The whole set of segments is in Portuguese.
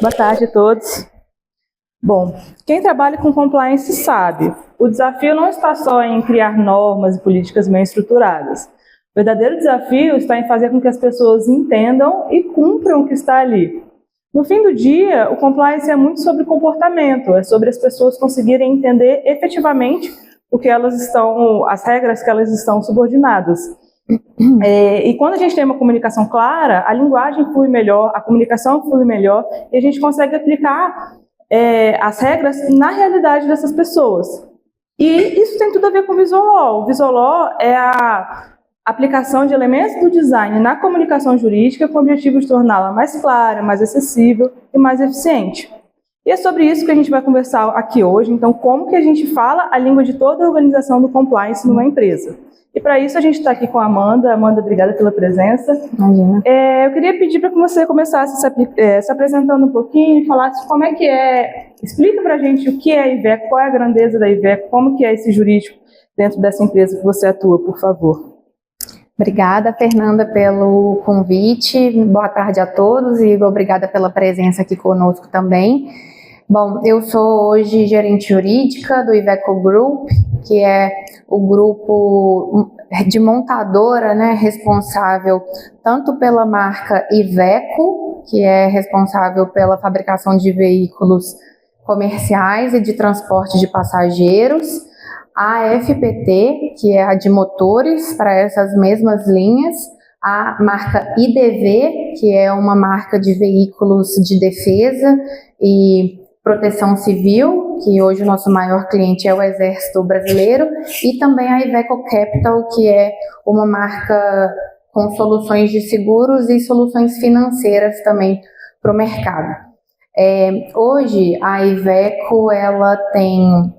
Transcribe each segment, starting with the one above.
Boa tarde a todos. Bom, quem trabalha com compliance sabe, o desafio não está só em criar normas e políticas bem estruturadas. O verdadeiro desafio está em fazer com que as pessoas entendam e cumpram o que está ali. No fim do dia, o compliance é muito sobre comportamento, é sobre as pessoas conseguirem entender efetivamente o que elas estão, as regras que elas estão subordinadas. E quando a gente tem uma comunicação clara, a linguagem flui melhor, a comunicação flui melhor e a gente consegue aplicar as regras na realidade dessas pessoas. E isso tem tudo a ver com o Visual Law. O Visual Law é a aplicação de elementos do design na comunicação jurídica com o objetivo de torná-la mais clara, mais acessível e mais eficiente. E é sobre isso que a gente vai conversar aqui hoje. Então, como que a gente fala a língua de toda a organização do compliance numa empresa? E para isso a gente está aqui com a Amanda. Amanda, obrigada pela presença. Imagina. Eu queria pedir para que você começasse se apresentando um pouquinho e falasse como é que é. Explica para a gente o que é a Iveco, qual é a grandeza da Iveco, como que é esse jurídico dentro dessa empresa que você atua, por favor. Obrigada, Fernanda, pelo convite. Boa tarde a todos e obrigada pela presença aqui conosco também. Bom, eu sou hoje gerente jurídica do Iveco Group, que é o grupo de montadora, né, responsável tanto pela marca Iveco, que é responsável pela fabricação de veículos comerciais e de transporte de passageiros, a FPT, que é a de motores para essas mesmas linhas, a marca IDV, que é uma marca de veículos de defesa e proteção civil, que hoje o nosso maior cliente é o Exército Brasileiro, e também a Iveco Capital, que é uma marca com soluções de seguros e soluções financeiras também para o mercado. Hoje a Iveco ela tem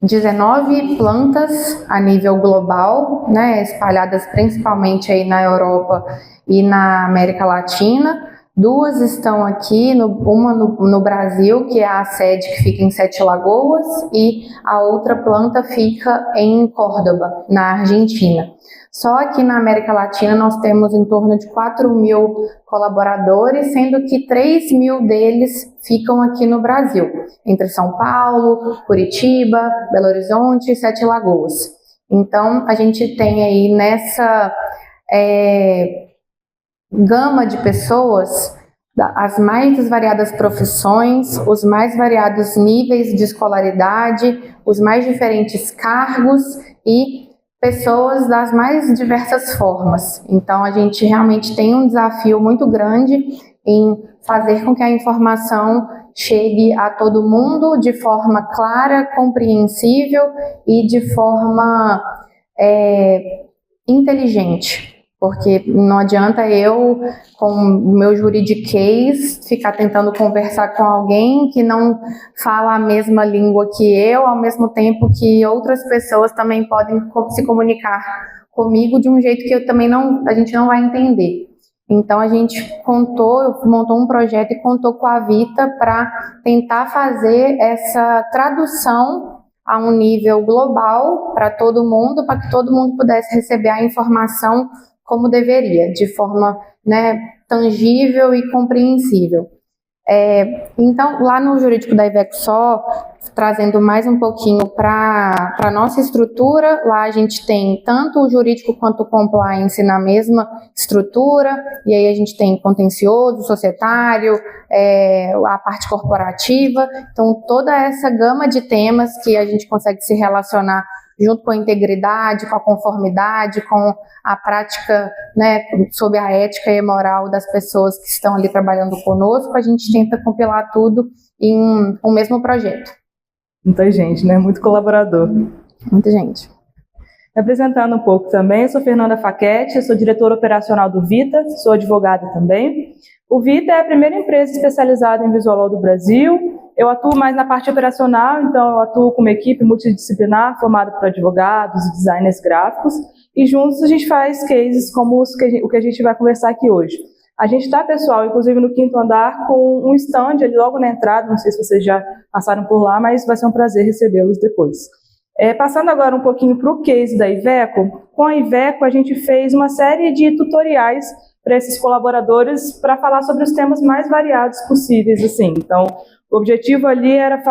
19 plantas a nível global, né, espalhadas principalmente aí na Europa e na América Latina. Duas estão aqui, uma no Brasil, que é a sede que fica em Sete Lagoas, e a outra planta fica em Córdoba, na Argentina. Só aqui na América Latina nós temos em torno de 4.000 colaboradores, sendo que 3.000 deles ficam aqui no Brasil, entre São Paulo, Curitiba, Belo Horizonte e Sete Lagoas. Então, a gente tem aí nessa gama de pessoas, as mais variadas profissões, os mais variados níveis de escolaridade, os mais diferentes cargos e pessoas das mais diversas formas. Então, a gente realmente tem um desafio muito grande em fazer com que a informação chegue a todo mundo de forma clara, compreensível e de forma inteligente. Porque não adianta eu, com o meu juridiquês, ficar tentando conversar com alguém que não fala a mesma língua que eu, ao mesmo tempo que outras pessoas também podem se comunicar comigo de um jeito que a gente não vai entender. Então a gente montou um projeto e contou com a Vita para tentar fazer essa tradução a um nível global para todo mundo, para que todo mundo pudesse receber a informação como deveria, de forma, né, tangível e compreensível. Então, lá no jurídico da Iveco só, trazendo mais um pouquinho para a nossa estrutura, lá a gente tem tanto o jurídico quanto o compliance na mesma estrutura, e aí a gente tem contencioso, societário, a parte corporativa, então toda essa gama de temas que a gente consegue se relacionar junto com a integridade, com a conformidade, com a prática, né, sob a ética e moral das pessoas que estão ali trabalhando conosco, a gente tenta compilar tudo em um mesmo projeto. Muita gente, né? Muito colaborador. Muita gente. Me apresentando um pouco também, eu sou Fernanda Faquete, eu sou diretora operacional do Vita, sou advogada também. O Vita é a primeira empresa especializada em Visual Law do Brasil. Eu atuo mais na parte operacional, então eu atuo com uma equipe multidisciplinar formada por advogados e designers gráficos, e juntos a gente faz cases como o que a gente vai conversar aqui hoje. A gente está, pessoal, inclusive no 5º andar, com um stand ali logo na entrada, não sei se vocês já passaram por lá, mas vai ser um prazer recebê-los depois. Passando agora um pouquinho para o case da Iveco, com a Iveco a gente fez uma série de tutoriais para esses colaboradores para falar sobre os temas mais variados possíveis, assim. Então, o objetivo ali era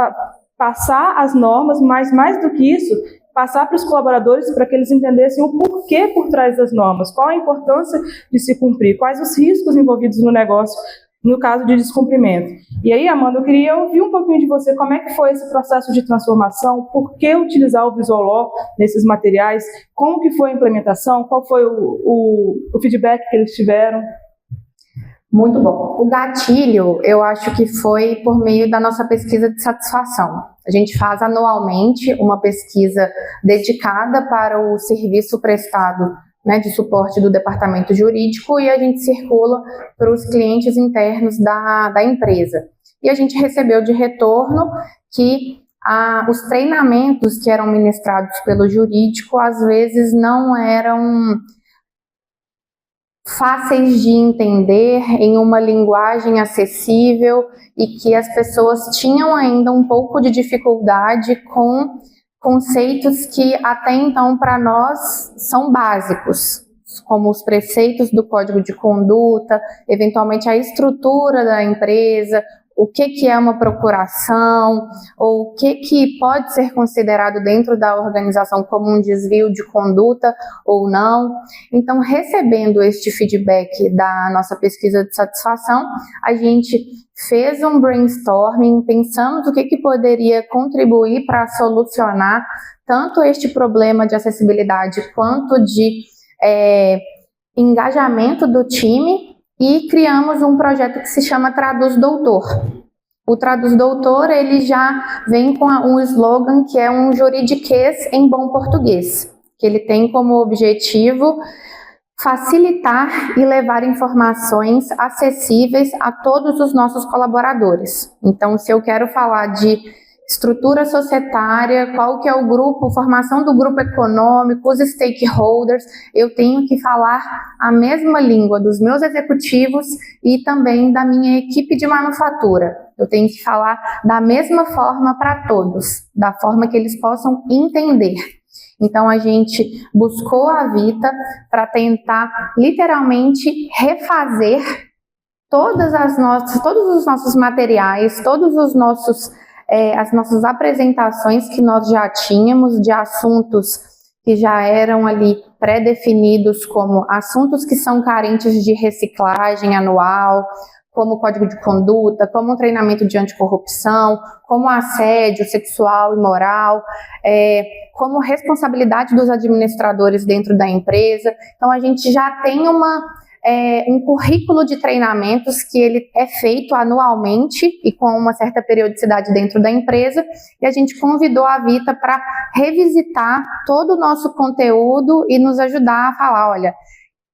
passar as normas, mas mais do que isso, passar para os colaboradores para que eles entendessem o porquê por trás das normas, qual a importância de se cumprir, quais os riscos envolvidos no negócio, no caso de descumprimento. E aí, Amanda, eu queria ouvir um pouquinho de você, como é que foi esse processo de transformação, por que utilizar o Visual Law nesses materiais, como que foi a implementação, qual foi o feedback que eles tiveram? Muito bom. O gatilho, eu acho que foi por meio da nossa pesquisa de satisfação. A gente faz anualmente uma pesquisa dedicada para o serviço prestado, né, de suporte do departamento jurídico, e a gente circula para os clientes internos da empresa. E a gente recebeu de retorno que os treinamentos que eram ministrados pelo jurídico, às vezes, não eram fáceis de entender, em uma linguagem acessível, e que as pessoas tinham ainda um pouco de dificuldade com conceitos que até então para nós são básicos, como os preceitos do Código de Conduta, eventualmente a estrutura da empresa, o que é uma procuração, ou o que pode ser considerado dentro da organização como um desvio de conduta ou não. Então, recebendo este feedback da nossa pesquisa de satisfação, a gente fez um brainstorming, pensamos o que poderia contribuir para solucionar tanto este problema de acessibilidade quanto de engajamento do time, e criamos um projeto que se chama Traduz Doutor. O Traduz Doutor, ele já vem com um slogan que é um juridiquês em bom português, que ele tem como objetivo facilitar e levar informações acessíveis a todos os nossos colaboradores. Então, se eu quero falar de estrutura societária, qual que é o grupo, formação do grupo econômico, os stakeholders, eu tenho que falar a mesma língua dos meus executivos e também da minha equipe de manufatura. Eu tenho que falar da mesma forma para todos, da forma que eles possam entender. Então, a gente buscou a Vita para tentar, literalmente, refazer todos os nossos materiais, todos os nossos as nossas apresentações que nós já tínhamos de assuntos que já eram ali pré-definidos como assuntos que são carentes de reciclagem anual, como Código de Conduta, como um treinamento de anticorrupção, como assédio sexual e moral, como responsabilidade dos administradores dentro da empresa. Então, a gente já tem um currículo de treinamentos que ele é feito anualmente e com uma certa periodicidade dentro da empresa, e a gente convidou a Vita para revisitar todo o nosso conteúdo e nos ajudar a falar, olha,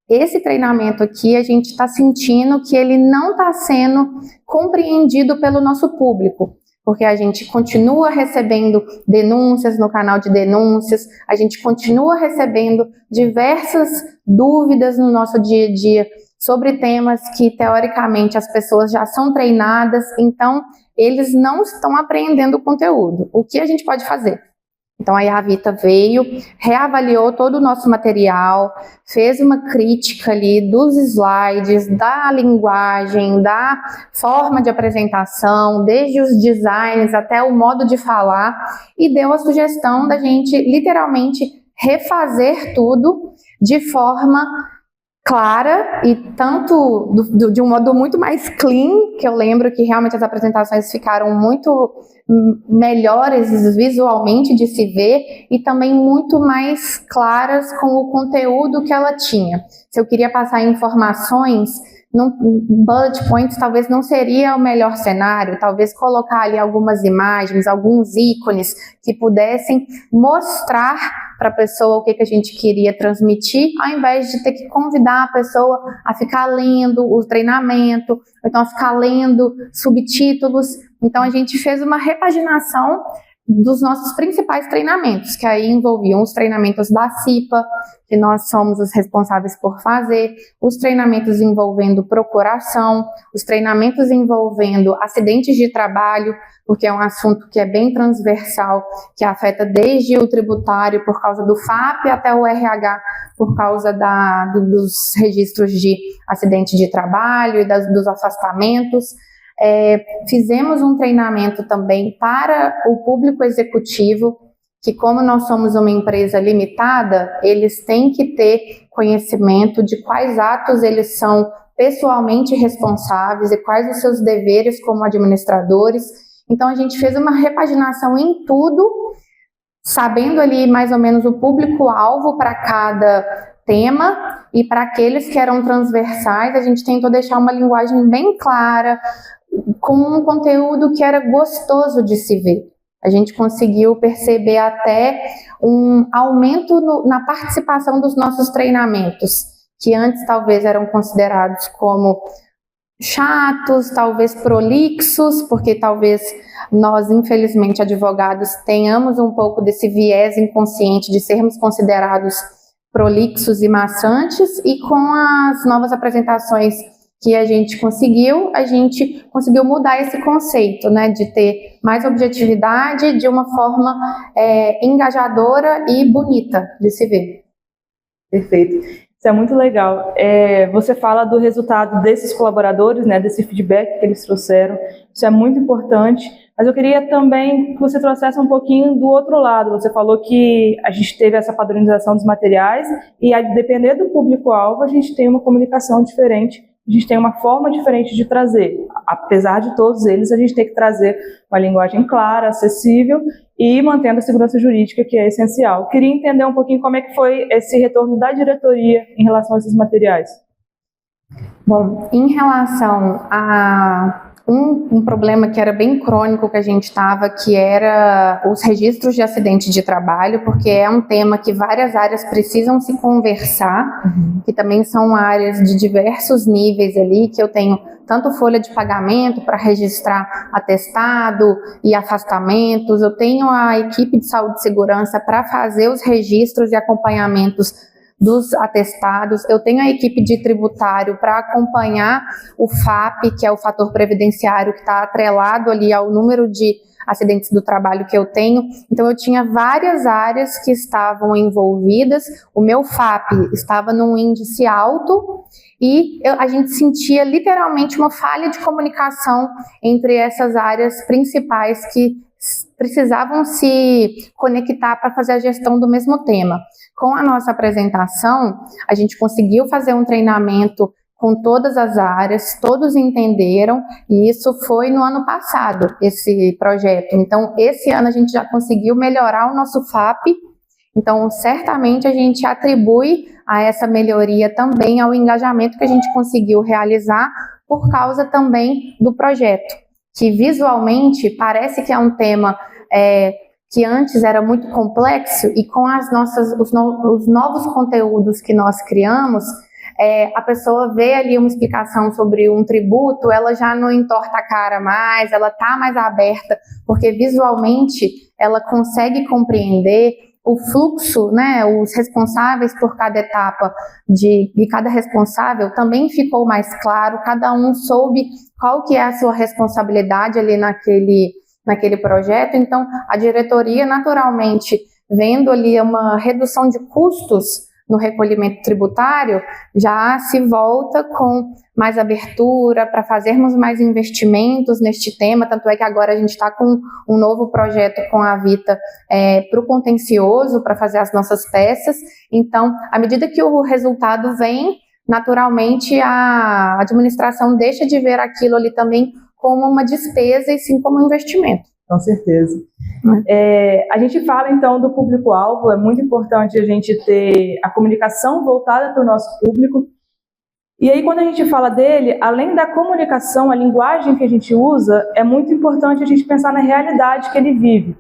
esse treinamento aqui a gente está sentindo que ele não está sendo compreendido pelo nosso público, porque a gente continua recebendo denúncias no canal de denúncias, a gente continua recebendo diversas dúvidas no nosso dia a dia sobre temas que, teoricamente, as pessoas já são treinadas, então eles não estão aprendendo o conteúdo. O que a gente pode fazer? Então, aí a Vita veio, reavaliou todo o nosso material, fez uma crítica ali dos slides, da linguagem, da forma de apresentação, desde os designs até o modo de falar, e deu a sugestão da gente, literalmente, refazer tudo de forma clara e tanto de um modo muito mais clean, que eu lembro que realmente as apresentações ficaram muito melhores visualmente de se ver e também muito mais claras com o conteúdo que ela tinha. Se eu queria passar informações, bullet points talvez não seria o melhor cenário, talvez colocar ali algumas imagens, alguns ícones que pudessem mostrar para a pessoa o que a gente queria transmitir, ao invés de ter que convidar a pessoa a ficar lendo o treinamento, então a ficar lendo subtítulos. Então a gente fez uma repaginação dos nossos principais treinamentos, que aí envolviam os treinamentos da CIPA, que nós somos os responsáveis por fazer, os treinamentos envolvendo procuração, os treinamentos envolvendo acidentes de trabalho, porque é um assunto que é bem transversal, que afeta desde o tributário por causa do FAP até o RH por causa dos registros de acidente de trabalho e dos afastamentos. Fizemos um treinamento também para o público executivo, que como nós somos uma empresa limitada, eles têm que ter conhecimento de quais atos eles são pessoalmente responsáveis e quais os seus deveres como administradores. Então a gente fez uma repaginação em tudo, sabendo ali mais ou menos o público-alvo para cada tema, e para aqueles que eram transversais, a gente tentou deixar uma linguagem bem clara, com um conteúdo que era gostoso de se ver. A gente conseguiu perceber até um aumento na participação dos nossos treinamentos, que antes talvez eram considerados como chatos, talvez prolixos, porque talvez nós, infelizmente, advogados, tenhamos um pouco desse viés inconsciente de sermos considerados prolixos e maçantes, e com as novas apresentações que a gente conseguiu mudar esse conceito, né, de ter mais objetividade de uma forma engajadora e bonita de se ver. Perfeito. Isso é muito legal. Você fala do resultado desses colaboradores, né, desse feedback que eles trouxeram. Isso é muito importante. Mas eu queria também que você trouxesse um pouquinho do outro lado. Você falou que a gente teve essa padronização dos materiais e, a depender do público-alvo, a gente tem uma comunicação diferente, a gente tem uma forma diferente de trazer. Apesar de todos eles, a gente tem que trazer uma linguagem clara, acessível e mantendo a segurança jurídica, que é essencial. Queria entender um pouquinho como é que foi esse retorno da diretoria em relação a esses materiais. Bom, em relação a um problema que era bem crônico que a gente estava, que era os registros de acidente de trabalho, porque é um tema que várias áreas precisam se conversar, que também são áreas de diversos níveis ali, que eu tenho tanto folha de pagamento para registrar atestado e afastamentos, eu tenho a equipe de saúde e segurança para fazer os registros e acompanhamentos dos atestados, eu tenho a equipe de tributário para acompanhar o FAP, que é o fator previdenciário, que está atrelado ali ao número de acidentes do trabalho que eu tenho. Então eu tinha várias áreas que estavam envolvidas, o meu FAP estava num índice alto e a gente sentia literalmente uma falha de comunicação entre essas áreas principais que precisavam se conectar para fazer a gestão do mesmo tema. Com a nossa apresentação, a gente conseguiu fazer um treinamento com todas as áreas, todos entenderam, e isso foi no ano passado, esse projeto. Então, esse ano a gente já conseguiu melhorar o nosso FAP, então, certamente a gente atribui a essa melhoria também ao engajamento que a gente conseguiu realizar por causa também do projeto, que visualmente parece que é um tema que antes era muito complexo, e com os novos conteúdos que nós criamos, a pessoa vê ali uma explicação sobre um tributo, ela já não entorta a cara mais, ela está mais aberta, porque visualmente ela consegue compreender o fluxo, né, os responsáveis por cada etapa de cada responsável também ficou mais claro, cada um soube qual que é a sua responsabilidade ali naquele projeto. Então a diretoria, naturalmente, vendo ali uma redução de custos no recolhimento tributário, já se volta com mais abertura para fazermos mais investimentos neste tema, tanto é que agora a gente está com um novo projeto com a Vita para o contencioso, para fazer as nossas peças. Então, à medida que o resultado vem, naturalmente a administração deixa de ver aquilo ali também como uma despesa e sim como um investimento. Com certeza. A gente fala, então, do público-alvo. É muito importante a gente ter a comunicação voltada para o nosso público. E aí, quando a gente fala dele, além da comunicação, a linguagem que a gente usa, é muito importante a gente pensar na realidade que ele vive.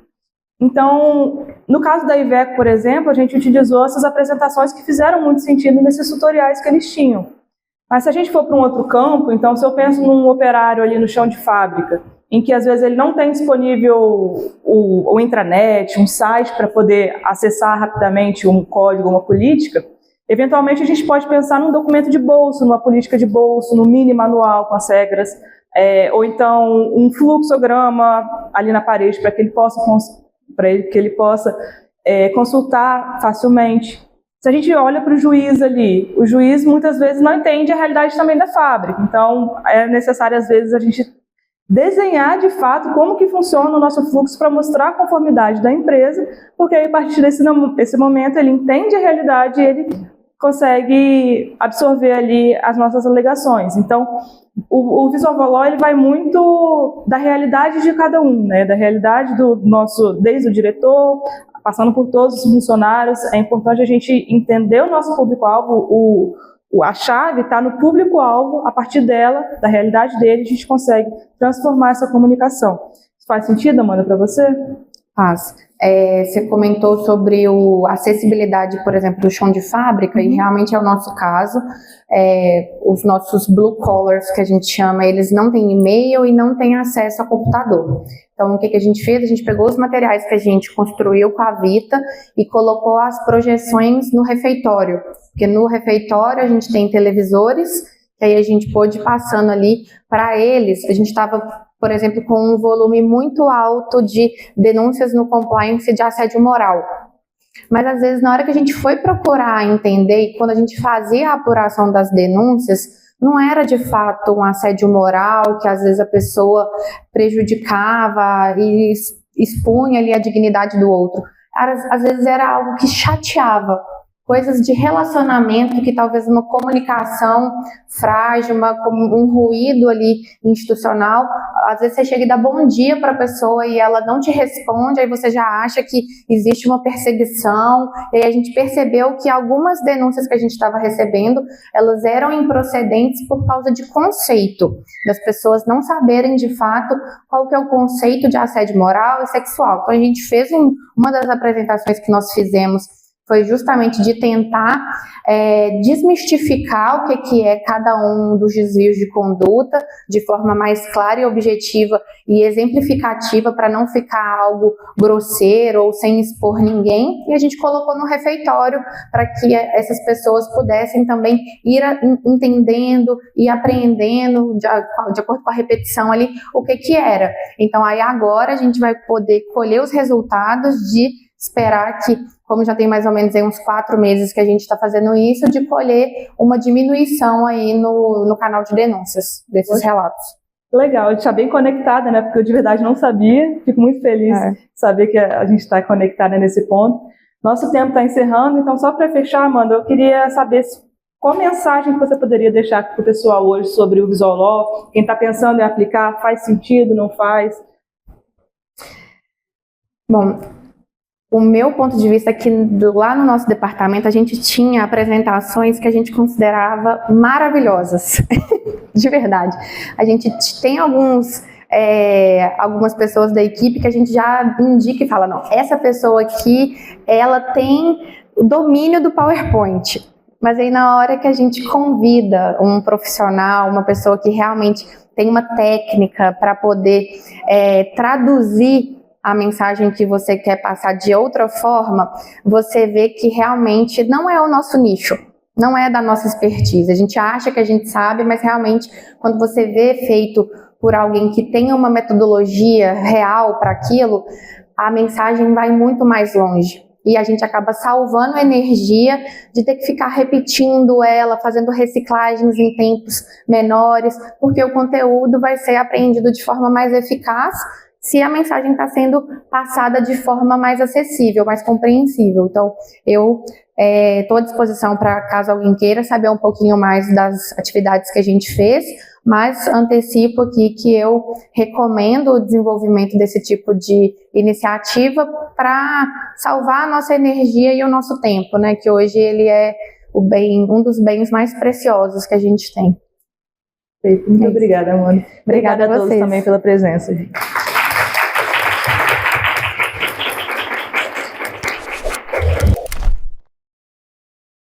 Então, no caso da Iveco, por exemplo, a gente utilizou essas apresentações que fizeram muito sentido nesses tutoriais que eles tinham. Mas se a gente for para um outro campo, então se eu penso num operário ali no chão de fábrica, em que às vezes ele não tem disponível o intranet, um site para poder acessar rapidamente um código, uma política, eventualmente a gente pode pensar num documento de bolso, numa política de bolso, no mini manual com as regras, ou então um fluxograma ali na parede para que ele possa consultar facilmente. Se a gente olha para o juiz ali, o juiz muitas vezes não entende a realidade também da fábrica, então é necessário às vezes a gente desenhar de fato como que funciona o nosso fluxo para mostrar a conformidade da empresa, porque aí, a partir desse momento ele entende a realidade e ele consegue absorver ali as nossas alegações. Então, o Visual Law ele vai muito da realidade de cada um, né? Da realidade do nosso, desde o diretor, passando por todos os funcionários. É importante a gente entender o nosso público-alvo, a chave está no público-alvo, a partir dela, da realidade dele, a gente consegue transformar essa comunicação. Isso faz sentido, Amanda, para você? Faz. Você comentou sobre a acessibilidade, por exemplo, do chão de fábrica, e realmente é o nosso caso. Os nossos blue collars, que a gente chama, eles não têm e-mail e não têm acesso a computador. Então, o que a gente fez? A gente pegou os materiais que a gente construiu com a Vita e colocou as projeções no refeitório. Porque no refeitório a gente tem televisores, que aí a gente pôde ir passando ali para eles. A gente estava, por exemplo, com um volume muito alto de denúncias no compliance de assédio moral. Mas, às vezes, na hora que a gente foi procurar entender, e quando a gente fazia a apuração das denúncias, não era de fato um assédio moral, que às vezes a pessoa prejudicava e expunha ali a dignidade do outro. Às vezes era algo que chateava, coisas de relacionamento que talvez uma comunicação frágil, um ruído ali institucional, às vezes você chega e dá bom dia para a pessoa e ela não te responde, aí você já acha que existe uma perseguição, e aí a gente percebeu que algumas denúncias que a gente estava recebendo, elas eram improcedentes por causa de conceito, das pessoas não saberem de fato qual que é o conceito de assédio moral e sexual. Então a gente fez uma das apresentações que nós fizemos foi justamente de tentar desmistificar o que é cada um dos desvios de conduta de forma mais clara e objetiva e exemplificativa para não ficar algo grosseiro ou sem expor ninguém, e a gente colocou no refeitório para que essas pessoas pudessem também ir entendendo e aprendendo de acordo com a repetição ali o que era. Então aí agora a gente vai poder colher os resultados de esperar que, como já tem mais ou menos aí uns 4 meses que a gente está fazendo isso, de colher uma diminuição aí no canal de denúncias desses relatos. Legal, a gente está bem conectada, né? Porque eu de verdade não sabia, fico muito feliz de saber que a gente está conectada nesse ponto. Nosso tempo está encerrando, então só para fechar, Amanda, eu queria saber qual mensagem que você poderia deixar para o pessoal hoje sobre o Visual Law, quem está pensando em aplicar, faz sentido, não faz? Bom, o meu ponto de vista é que lá no nosso departamento a gente tinha apresentações que a gente considerava maravilhosas, de verdade. A gente tem algumas pessoas da equipe que a gente já indica e fala, não, essa pessoa aqui, ela tem o domínio do PowerPoint. Mas aí na hora que a gente convida um profissional, uma pessoa que realmente tem uma técnica para poder traduzir a mensagem que você quer passar de outra forma, você vê que realmente não é o nosso nicho, não é da nossa expertise. A gente acha que a gente sabe, mas realmente quando você vê feito por alguém que tem uma metodologia real para aquilo, a mensagem vai muito mais longe. E a gente acaba salvando energia de ter que ficar repetindo ela, fazendo reciclagens em tempos menores, porque o conteúdo vai ser apreendido de forma mais eficaz se a mensagem está sendo passada de forma mais acessível, mais compreensível. Então, eu estou à disposição para, caso alguém queira saber um pouquinho mais das atividades que a gente fez, mas antecipo aqui que eu recomendo o desenvolvimento desse tipo de iniciativa para salvar a nossa energia e o nosso tempo, né? Que hoje ele é um dos bens mais preciosos que a gente tem. Muito obrigada, Amanda. Obrigada a todos também pela presença.